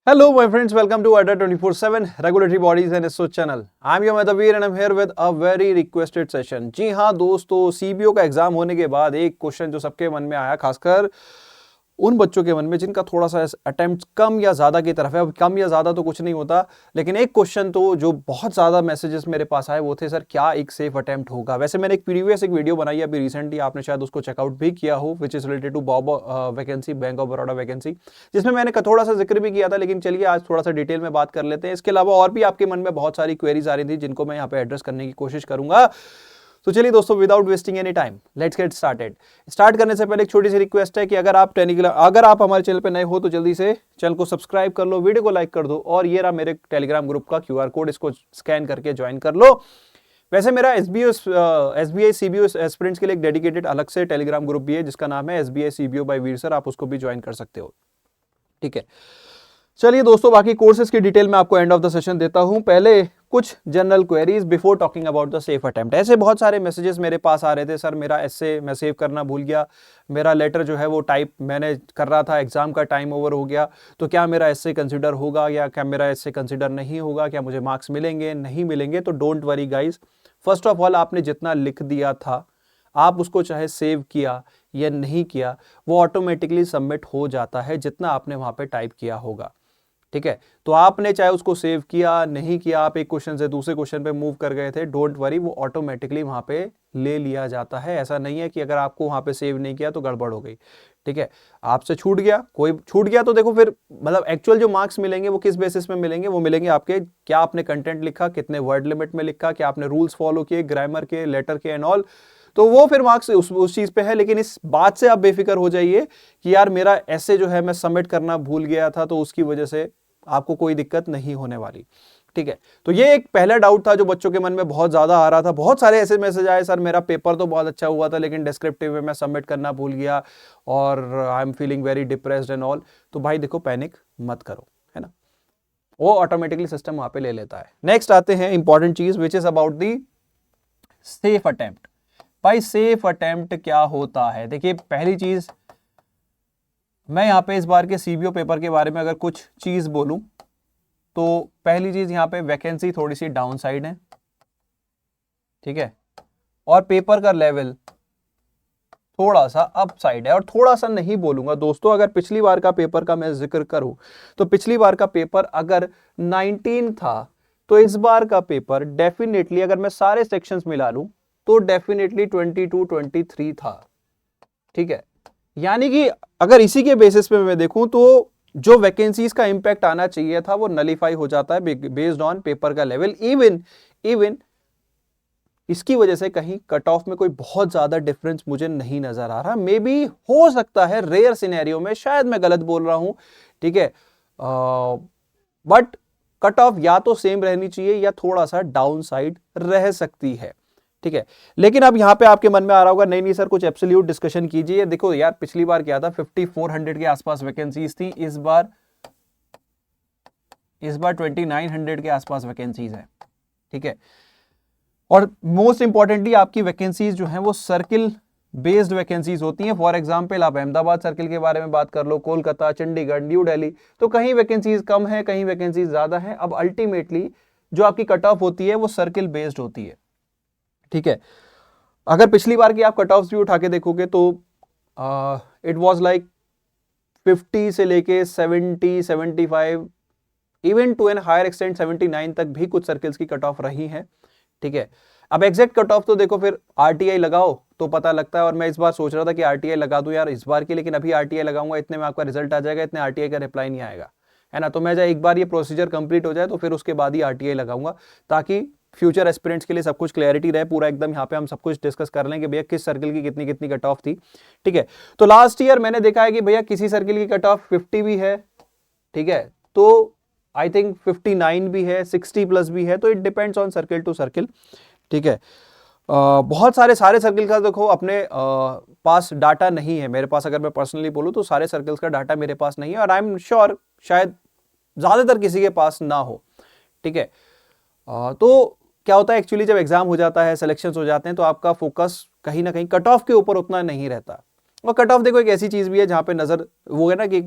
Hello, my friends. Welcome to ADA 24/7 Regulatory Bodies and SO channel. I'm your Madhavir and I'm here with a very requested session. जी हाँ दोस्तों, CBO का exam होने के बाद एक question जो सबके मन में आया, खासकर उन बच्चों के मन में जिनका थोड़ा सा अटेम्प्ट कम या ज़्यादा की तरफ है। अब कम या ज़्यादा तो कुछ नहीं होता, लेकिन एक क्वेश्चन तो जो बहुत ज़्यादा मैसेजेस मेरे पास आए वो थे, सर क्या एक सेफ अटेम्प्ट होगा। वैसे मैंने एक प्रीवियस वीडियो बनाई है अभी रिसेंटली, आपने शायद उसको चेकआउट भी किया हो, which is related to BOB vacancy, bank of Baroda vacancy, जिसमें मैंने थोड़ा सा जिक्र भी किया था। लेकिन चलिए आज थोड़ा सा डिटेल में बात कर लेते हैं। इसके अलावा और भी आपके मन में बहुत सारी क्वेरीज आ रही थी जिनको मैं यहाँ पे एड्रेस करने की कोशिश करूंगा। तो चलिए दोस्तों, without wasting any time let's get started. Start करने से पहले एक छोटी सी रिक्वेस्ट है कि अगर आप हमारे चैनल पे नए हो तो जल्दी से चैनल को सब्सक्राइब कर लो, वीडियो को लाइक कर दो, और ये रहा मेरे टेलीग्राम ग्रुप का QR कोड, इसको स्कैन करके ज्वाइन कर लो। वैसे मेरा SBI CBO एस्पिरेंट्स के लिए एक डेडिकेटेड अलग से टेलीग्राम ग्रुप भी है जिसका नाम है SBI CBO बाय वीर सर, आप उसको भी ज्वाइन कर सकते हो। ठीक है, चलिए दोस्तों, बाकी कोर्सेज की डिटेल में आपको एंड ऑफ द सेशन देता हूं। पहले कुछ general queries before talking about the safe attempt. ऐसे बहुत सारे मैसेजेस मेरे पास आ रहे थे, सर मेरा एस्से मैं सेव करना भूल गया, मेरा लेटर जो है वो टाइप मैंने कर रहा था, एग्जाम का टाइम ओवर हो गया, तो क्या मेरा एस्से कंसिडर होगा या क्या मेरा एस्से कंसिडर नहीं होगा, क्या मुझे मार्क्स मिलेंगे नहीं मिलेंगे। तो don't worry guys, first of all आपने जितना लिख दिया था, आप उसको चाहे सेव किया या नहीं किया, वो ऑटोमेटिकली सबमिट हो जाता है जितना आपने वहां पे टाइप किया होगा। ठीक है, तो आपने चाहे उसको सेव किया नहीं किया, आप एक क्वेश्चन से दूसरे क्वेश्चन पे मूव कर गए थे, डोंट वरी, वो ऑटोमेटिकली वहां पे ले लिया जाता है। ऐसा नहीं है कि अगर आपको वहां पे सेव नहीं किया तो गड़बड़ हो गई। ठीक है, आपसे छूट गया, कोई छूट गया तो देखो फिर मतलब एक्चुअल जो मार्क्स मिलेंगे वो किस बेसिस में मिलेंगे, वो मिलेंगे आपके क्या आपने कंटेंट लिखा, कितने वर्ड लिमिट में लिखा, क्या आपने रूल्स फॉलो किए, ग्रामर के, लेटर के एंड ऑल, तो वो फिर मार्क्स उस चीज पे है। लेकिन इस बात से आप बेफिक्र हो जाइए कि यार मेरा ऐसे जो है मैं सबमिट करना भूल गया था, तो उसकी वजह से आपको कोई दिक्कत नहीं होने वाली। ठीक है, तो ये एक पहला डाउट था जो बच्चों के मन में बहुत ज्यादा आ रहा था। बहुत सारे ऐसे मैसेज आए, सर मेरा पेपर तो बहुत अच्छा हुआ था लेकिन डिस्क्रिप्टिव में मैं सबमिट करना भूल गया और I am feeling very depressed and all. तो भाई देखो, पैनिक मत करो, है ना, वो ऑटोमेटिकली सिस्टम वहां पे ले लेता है। नेक्स्ट आते हैं इंपॉर्टेंट चीज which is about the safe attempt. भाई सेफ अटेम्प्ट क्या होता है, देखिए पहली चीज मैं यहाँ पे इस बार के CBO पेपर के बारे में अगर कुछ चीज बोलूं तो पहली चीज यहाँ पे वैकेंसी थोड़ी सी डाउन साइड है। ठीक है, और पेपर का लेवल थोड़ा सा अप साइड है। और थोड़ा सा नहीं बोलूंगा दोस्तों, अगर पिछली बार का पेपर का मैं जिक्र करूं तो पिछली बार का पेपर अगर 19 था तो इस बार का पेपर डेफिनेटली अगर मैं सारे सेक्शंस मिला लूं तो डेफिनेटली 22-23 था। ठीक है, यानी कि अगर इसी के बेसिस पे मैं देखूं तो जो वैकेंसीज का इंपैक्ट आना चाहिए था वो नलीफाई हो जाता है बेस्ड ऑन पेपर का लेवल। इवन इसकी वजह से कहीं कट ऑफ में कोई बहुत ज्यादा डिफरेंस मुझे नहीं नजर आ रहा। मे बी हो सकता है रेयर सिनेरियो में, शायद मैं गलत बोल रहा हूं। ठीक है, बट कट ऑफ या तो सेम रहनी चाहिए या थोड़ा सा डाउन साइड रह सकती है। ठीक है, लेकिन अब यहां पे आपके मन में आ रहा होगा नहीं नहीं सर कुछ एब्सोल्यूट डिस्कशन कीजिए। देखो यार, पिछली बार क्या था, 5400 के आसपास वैकेंसीज थी, इस बार 2900 के आसपास वैकेंसीज है। ठीक है, और मोस्ट इंपॉर्टेंटली आपकी वैकेंसीज जो हैं वो सर्किल बेस्ड वैकेंसीज होती हैं। फॉर एग्जांपल आप अहमदाबाद सर्किल के बारे में बात कर लो, कोलकाता, चंडीगढ़, न्यू दिल्ली, तो कहीं वैकेंसीज कम है, कहीं वैकेंसीज ज्यादा है। अब अल्टीमेटली जो आपकी कट ऑफ होती है वो सर्किल बेस्ड होती है। ठीक है, अगर पिछली बार की आप कट ऑफ भी उठा के देखोगे तो इट वाज लाइक 50 से लेके 70, 75, even to an higher extent 79 तक भी कुछ सर्कल्स की कट ऑफ रही है। ठीक है, अब एग्जैक्ट कट ऑफ तो देखो फिर RTI लगाओ तो पता लगता है। और मैं इस बार सोच रहा था कि RTI लगा दूं यार इस बार की, लेकिन अभी RTI लगाऊंगा इतने में आपका रिजल्ट आ जाएगा, इतने RTI का रिप्लाई नहीं आएगा, है ना। तो मैं एक बार ये प्रोसीजर कंप्लीट हो जाए तो फिर उसके बाद ही RTI लगाऊंगा, ताकि फ्यूचर एस्पिरेंट्स के लिए सब कुछ क्लैरिटी रहे पूरा एकदम। यहाँ पे हम सब कुछ डिस्कस कर लें कि भैया किस सर्किल की कितनी कितनी कट ऑफ थी। ठीक है, तो लास्ट ईयर मैंने देखा है कि भैया किसी सर्किल की कट ऑफ 50 भी है, ठीक है, तो आई थिंक 59 भी है, 60 प्लस भी है, तो it depends on circle to circle. ठीक है, बहुत सारे सर्किल का देखो अपने पास डाटा नहीं है मेरे पास। अगर मैं पर्सनली बोलूं तो सारे सर्किल्स का डाटा मेरे पास नहीं है, और आई एम श्योर शायद ज्यादातर किसी के पास ना हो। ठीक है, तो क्या होता है एक्चुअली जब एग्जाम हो जाता है, सिलेक्शंस हो जाते हैं, तो आपका फोकस कहीं ना कहीं कट ऑफ के ऊपर उतना नहीं रहता। और कट ऑफ देखो एक ऐसी चीज भी है जहां पे नजर वो है ना कि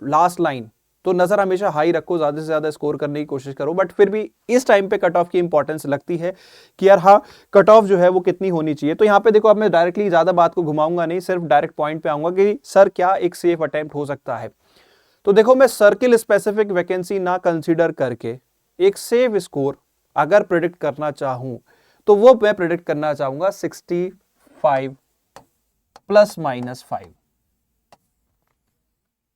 लास्ट लाइन, तो नजर हमेशा हाई रखो, ज्यादा से ज्यादा स्कोर करने की कोशिश करो, बट फिर भी इस टाइम पे कट ऑफ की इंपॉर्टेंस लगती है कि यार हाँ कट ऑफ जो है वो कितनी होनी चाहिए। तो यहाँ पे देखो, अब मैं डायरेक्टली ज्यादा बात को घुमाऊंगा नहीं, सिर्फ डायरेक्ट पॉइंट पे आऊंगा कि सर क्या एक सेफ अटेम्प्ट हो सकता है। तो देखो, मैं सर्किल स्पेसिफिक वैकेंसी ना कंसीडर करके एक सेफ स्कोर अगर प्रेडिक्ट करना चाहूं तो वो मैं प्रेडिक्ट करना चाहूंगा 65 ±5।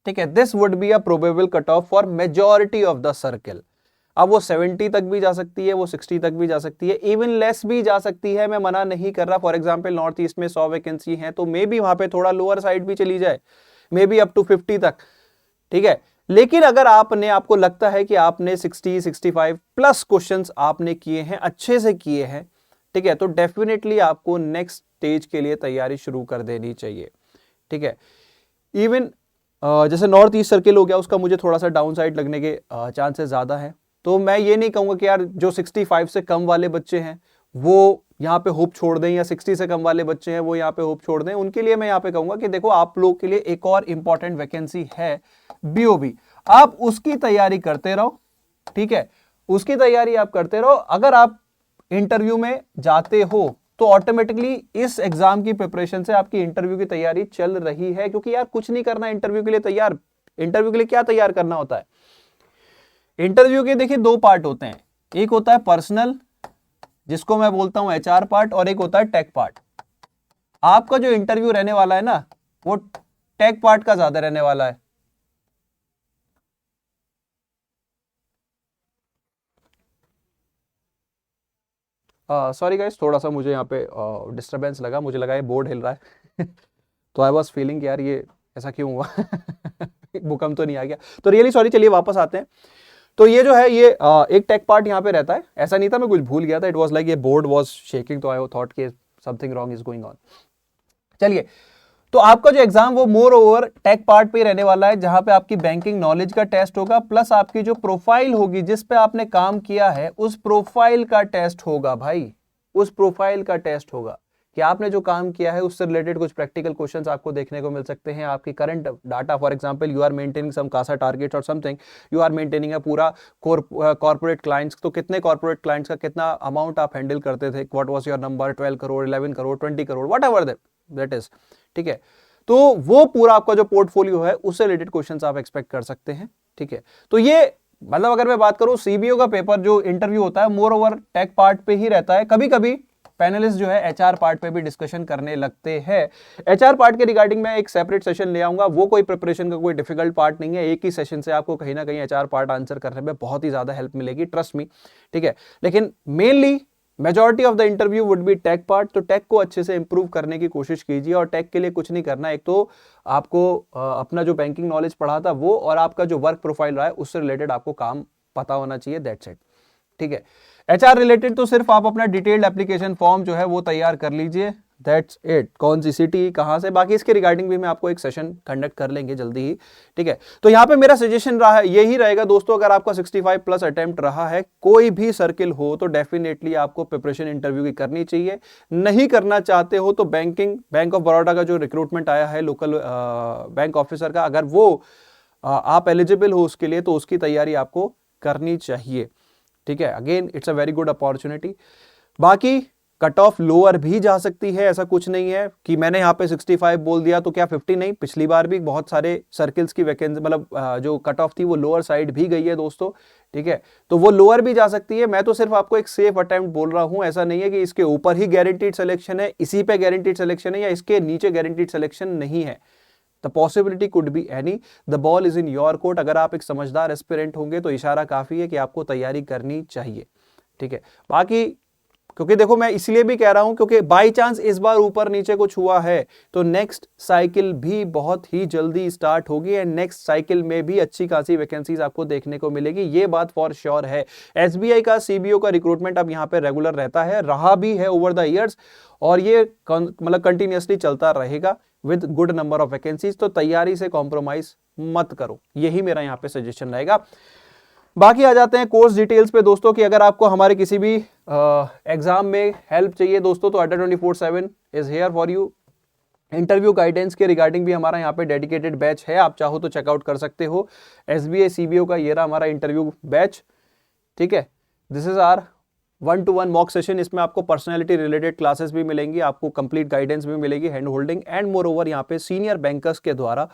ठीक है, this would be a probable cut off for majority of the circle. अब वो 70 तक भी जा सकती है, वो 60 तक भी जा सकती है, इवन लेस भी जा सकती है, मैं मना नहीं कर रहा। फॉर एग्जांपल नॉर्थ ईस्ट में 100 वैकेंसी है तो मे बी वहां पे थोड़ा लोअर साइड भी चली जाए, मे बी अप टू 50 तक। ठीक है, लेकिन अगर आपको लगता है कि आपने 60 65 प्लस क्वेश्चंस आपने किए हैं, अच्छे से किए हैं, ठीक है, तो डेफिनेटली आपको नेक्स्ट स्टेज के लिए तैयारी शुरू कर देनी चाहिए। ठीक है, इवन जैसे नॉर्थ ईस्ट सर्किल हो गया, उसका मुझे थोड़ा सा डाउन साइड लगने के चांसेस ज्यादा है। तो मैं ये नहीं कहूंगा कि यार जो 65 से कम वाले बच्चे हैं वो यहाँ पे होप छोड़ दें, या 60 से कम वाले बच्चे हैं वो यहाँ पे होप छोड़ दें। उनके लिए मैं यहाँ पे कहूंगा कि देखो, आप लोग के लिए एक और इंपॉर्टेंट वैकेंसी है बीओबी, आप उसकी तैयारी करते रहो। ठीक है, उसकी तैयारी आप करते रहो। अगर आप इंटरव्यू में जाते हो तो ऑटोमेटिकली इस एग्जाम की प्रिपरेशन से आपकी इंटरव्यू की तैयारी चल रही है, क्योंकि यार कुछ नहीं करना इंटरव्यू के लिए तैयार। इंटरव्यू के लिए क्या तैयार करना होता है? इंटरव्यू के देखिए 2 पार्ट होते हैं, एक होता है पर्सनल जिसको मैं बोलता हूं एचआर पार्ट, और एक होता है टेक पार्ट। आपका जो इंटरव्यू रहने वाला है ना, वो टेक पार्ट का ज्यादा रहने वाला है। सॉरी गाइस, थोड़ा सा मुझे यहाँ पे डिस्टरबेंस लगा, मुझे लगा ये बोर्ड हिल रहा है तो आई वॉज फीलिंग यार ये ऐसा क्यों हुआ भूकंप तो नहीं आ गया, तो रियली सॉरी। चलिए वापस आते हैं। तो ये जो है ये एक टेक पार्ट यहाँ पे रहता है। ऐसा नहीं था, मैं कुछ भूल गया था, इट वाज लाइक ये बोर्ड वाज शेकिंग, तो आई थॉट कि something wrong is going on. चलिए, तो आपका जो एग्जाम वो मोर ओवर टेक पार्ट पे रहने वाला है, जहां पे आपकी बैंकिंग नॉलेज का टेस्ट होगा, प्लस आपकी जो प्रोफाइल होगी जिस पे आपने काम किया है उस प्रोफाइल का टेस्ट होगा भाई। उस प्रोफाइल का टेस्ट होगा कि आपने जो काम किया है उससे रिलेटेड कुछ प्रैक्टिकल क्वेश्चंस आपको देखने को मिल सकते हैं। आपकी current data, for example you are maintaining some CASA target और something, you are maintaining a पूरा कॉर्पोरेट क्लाइंट्स, तो कितने कॉर्पोरेट क्लाइंट्स का कितना अमाउंट आप हैंडल करते थे, what was your number, 12 crore, 11 crore, 20 crore, what ever that is. ठीक है, तो वो पूरा आपका जो पोर्टफोलियो है उससे रिलेटेड क्वेश्चंस आप एक्सपेक्ट कर सकते हैं। ठीक है, तो ये मतलब अगर मैं बात करूं सीबीओ का पेपर जो इंटरव्यू होता है मोर ओवर टेक पार्ट पे ही रहता है। कभी कभी पैनलिस्ट जो है एचआर पार्ट पे भी डिस्कशन करने लगते हैं। एचआर पार्ट के रिगार्डिंग मैं एक सेपरेट सेशन ले आऊंगा, वो कोई प्रिपरेशन का कोई डिफिकल्ट पार्ट नहीं है, एक ही सेशन से आपको कहीं ना कहीं एचआर पार्ट आंसर करने में बहुत ही ज्यादा हेल्प मिलेगी, ट्रस्ट मी। ठीक है, लेकिन mainly majority of the interview would be tech part. तो टेक को अच्छे से इंप्रूव करने की कोशिश कीजिए, और टेक के लिए कुछ नहीं करना, एक तो आपको अपना जो बैंकिंग नॉलेज पढ़ा था वो, और आपका जो वर्क प्रोफाइल रहा है उससे रिलेटेड आपको काम पता होना चाहिए, दैट्स इट। ठीक है, एचआर रिलेटेड तो सिर्फ आप अपना डिटेल्ड एप्लीकेशन फॉर्म जो है वो तैयार कर लीजिए, दैट्स इट। कौन सी सिटी, कहां से, बाकी इसके रिगार्डिंग भी मैं आपको एक सेशन कंडक्ट कर लेंगे जल्दी ही। ठीक है, तो यहां पे मेरा सजेशन रहा है, यही रहेगा दोस्तों, अगर आपका 65 प्लस अटेम्प्ट रहा है, कोई भी सर्किल हो, तो डेफिनेटली आपको प्रिपरेशन इंटरव्यू की करनी चाहिए। नहीं करना चाहते हो तो बैंक ऑफ बड़ौदा का जो रिक्रूटमेंट आया है लोकल बैंक ऑफिसर का, अगर वो आप एलिजिबल हो उसके लिए, तो उसकी तैयारी आपको करनी चाहिए। ठीक है, again it's a very good opportunity. बाकी कट ऑफ लोअर भी जा सकती है, ऐसा कुछ नहीं है कि मैंने यहाँ पे 65 बोल दिया तो क्या 50 नहीं। पिछली बार भी बहुत सारे सर्किल्स की वैकेंसी मतलब जो कट ऑफ थी वो लोअर साइड भी गई है दोस्तों। ठीक है, तो वो लोअर भी जा सकती है। मैं तो सिर्फ आपको एक सेफ अटेम्प्ट बोल रहा हूं, ऐसा नहीं है कि इसके ऊपर ही गारंटीड सिलेक्शन है, इसी पे गारंटीड सिलेक्शन है, या इसके नीचे गारंटीड सिलेक्शन नहीं है। The possibility could be any, the ball is in your court. अगर आप एक समझदार एस्पिरेंट होंगे तो इशारा काफी है कि आपको तैयारी करनी चाहिए। ठीक है, बाकी क्योंकि देखो मैं इसलिए भी कह रहा हूं क्योंकि बाई चांस इस बार ऊपर नीचे कुछ हुआ है तो नेक्स्ट साइकिल भी बहुत ही जल्दी स्टार्ट होगी, एंड नेक्स्ट साइकिल में भी अच्छी खासी वैकेंसीज आपको देखने को मिलेगी, ये बात फॉर श्योर है। एसबीआई का सीबीओ का रिक्रूटमेंट अब यहाँ पे रेगुलर रहता है, रहा भी है ओवर द ईयर्स, और ये मतलब कंटिन्यूसली चलता रहेगा with good number of vacancies. तो तैयारी से कॉम्प्रोमाइज मत करो, यही मेरा यहाँ पे सजेशन रहेगा। बाकी आ जाते हैं कोर्स डिटेल्स पे दोस्तों, कि अगर आपको हमारे किसी भी एग्जाम में हेल्प चाहिए दोस्तों तो अड्डा 24/7 is here for you. Interview guidance के रिगार्डिंग भी हमारा यहाँ पे डेडिकेटेड बैच है, आप चाहो तो चेकआउट कर सकते हो। SBA CBO का ये रहा हमारा इंटरव्यू बैच, ठीक है। This is our 1-to-1 mock session. इसमें आपको पर्सनैलिटी रिलेटेड क्लासेस भी मिलेंगी, आपको कंप्लीट गाइडेंस भी मिलेगी, hand holding and more over यहाँ पे सीनियर बैंकर्स के द्वारा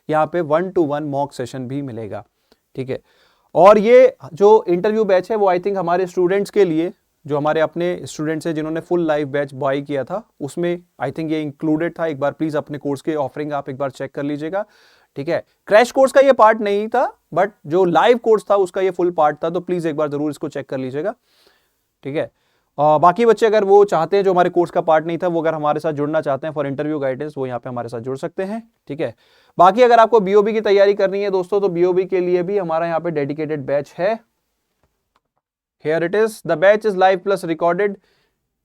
यहाँ पे 1-to-1 मॉक सेशन भी मिलेगा, ठीक है। और ये जो इंटरव्यू बैच है वो आई थिंक हमारे स्टूडेंट्स के लिए, जो हमारे अपने स्टूडेंट्स हैं जिन्होंने फुल लाइव बैच बाय किया था, उसमें आई थिंक ये इंक्लूडेड था। एक बार प्लीज अपने कोर्स के ऑफरिंग आप एक बार चेक कर लीजिएगा, ठीक है। क्रैश कोर्स का ये पार्ट नहीं था, बट जो लाइव कोर्स था उसका ये फुल पार्ट था, तो प्लीज एक बार जरूर इसको चेक कर लीजिएगा, ठीक है। बाकी बच्चे अगर वो चाहते हैं जो हमारे कोर्स का पार्ट नहीं था, वो अगर हमारे साथ जुड़ना चाहते हैं फॉर इंटरव्यू गाइडेंस, वो यहाँ पे हमारे साथ जुड़ सकते हैं, ठीक है। बाकी अगर आपको BOB की तैयारी करनी है दोस्तों, तो BOB के लिए भी हमारा यहाँ पे डेडिकेटेड बैच है। Here it is, the batch is live plus recorded,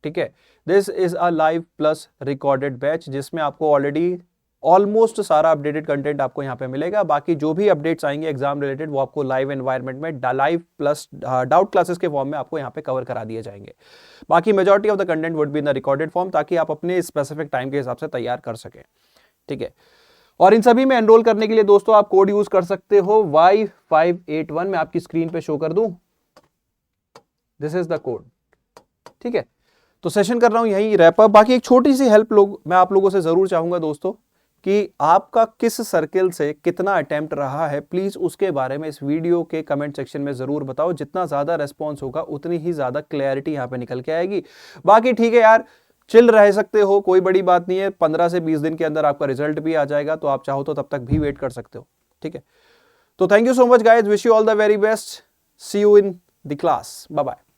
ठीक है। This is a live plus recorded batch जिसमें आपको ऑलरेडी ऑलमोस्ट सारा अपडेटेड कंटेंट आपको यहाँ पे मिलेगा। बाकी जो भी अपडेट्स आएंगे एग्जाम रिलेटेड वो आपको लाइव एनवायरनमेंट में लाइव प्लस डाउट क्लासेस के फॉर्म में आपको यहाँ पे कवर करा दिए जाएंगे। बाकी majority of the content would be in the recorded form, ताकि आप अपने स्पेसिफिक टाइम के हिसाब से तैयार कर सकें, ठीक है। और इन सभी में एनरोल करने के लिए दोस्तों आप कोड यूज कर सकते हो Y581, मैं आपकी स्क्रीन पे शो कर दूं, दिस इज द कोड, ठीक है। तो सेशन कर रहा हूं यही रैप अप। बाकी एक छोटी सी हेल्प मैं आप लोगों से जरूर चाहूंगा दोस्तों, कि आपका किस सर्किल से कितना अटेम्प्ट रहा है, प्लीज उसके बारे में इस वीडियो के कमेंट सेक्शन में जरूर बताओ। जितना ज्यादा रेस्पॉन्स होगा उतनी ही ज्यादा क्लैरिटी यहाँ पे निकल के आएगी। बाकी ठीक है यार, चिल रह सकते हो, कोई बड़ी बात नहीं है। 15 से 20 दिन के अंदर आपका रिजल्ट भी आ जाएगा, तो आप चाहो तो तब तक भी वेट कर सकते हो, ठीक है। तो thank you so much guys, wish you all the very best, see you in the class, bye bye.